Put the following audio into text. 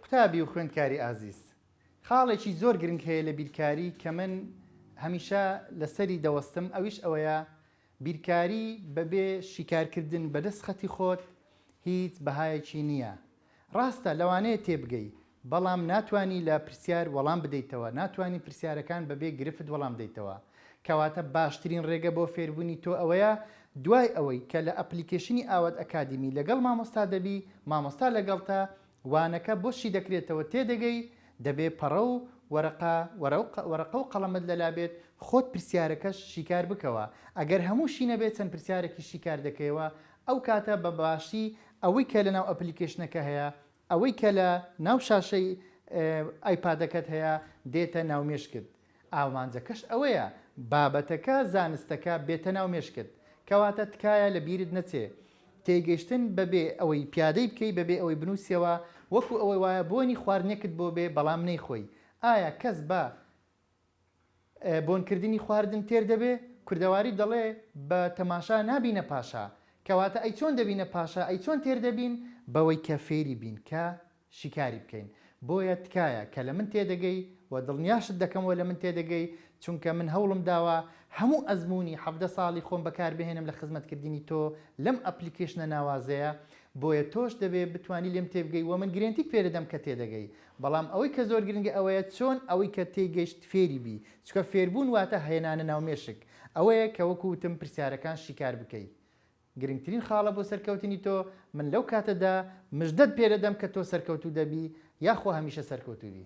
قوتابی و خوێندکاری ئازیز، خاڵێکی زۆر گرنگ هەیە لە بیرکاری کە من هەمیشە لەسەری دەوەستم، ئەویش ئەوەیە بیرکاری بەبێ شیکارکردن بەدەست خەتی خۆت هیچ بەهایەکی نییە. ڕاستە لەوانەیە تێبگەی، بەڵام ناتوانانی لە پرسیار وەڵام بدەیتەوە، ناتوانانی پرسیارەکان بەبێ گرفت وەڵام بدەیتەوە. کەواتە باشترین ڕێگە بۆ فێربوونی تۆ ئەوەیە دوای ئەوەی کە لە ئەپلیکیشنی ئاوات ئەکادمی لەگەڵ مامۆستا دەبی، مامۆستا لەگەڵتە وانەکە بۆشی دەکرێتەوە تێدەگەی، دەبێ پەڕە و وەرەقە و قەڵەمت لەلا بێت، خۆت پرسیارەکەش شیکار بکەوە. ئەگەر هەمووشی نەبێت چەند پرسیارێکی شیکار دەکەیەوە، ئەو کاتە بە باشی ئەوەی کە لە ناو ئەپلیکیشنەکە هەیە، ئەوەی کە لە ناو شاشەی ئایپادەکەت هەیە دێتە ناومێشکت. ئامانجەکەش ئەوەیە بابەتەکە زانستەکە بێتە ناومێشکت، کەواتە تکایە لە بیرت نەچێ تێگەیشتن بەبێ ئەوەی پیادەی بکەی، بەبێ ئەوەی بنووسیەوە وەکو ئەوەی وایە بۆنی خواردنێکت بۆ بێ بەڵام نەیخۆی. ئایا کەس بە بۆنکردنی خواردن تێر دەبێ؟ کوردەواری دەڵێ بە تەماشا نابینە پاشا، کەواتە ئەی چۆن دەبینە پاشا، ئەی چۆن تێر دەبین؟ بەوەی کە فێری بین، کە شیکاری بکەین. بۆیە تکایە کە لە من تێدەگەی و دڵنیاشت دەکەمەوە لە من تێدەگەی، چونکە من هەوڵم داوە هەموو ئەزمموی 17 ساڵی خۆم بەکاربهێنم لە خزمەتکردنی تۆ لەم ئەپلیکیشنە ناوازەیە، بۆیە تۆش دەبێ بتانی لێم تێبگەی و من گرنگی پێدەدەم کە تێدەگەی. بەڵام ئەوەی کە زۆر گرنگە ئەوەیە چۆن ئەوەی کە تێگەیشت فێری بی، چکە فێربوون واتە هێنانە ناومێشک، ئەوەیە کە وەکوتم پرسیارەکان شیکار بکەی. گرنگترین خاڵە بۆ سەرکەوتنی تۆ من لەو کاتەدا مژدەت پێدەدەم کە تۆ سەرکەوتوو دەبی، یاخۆ هەمیشە سەرکەوتووی.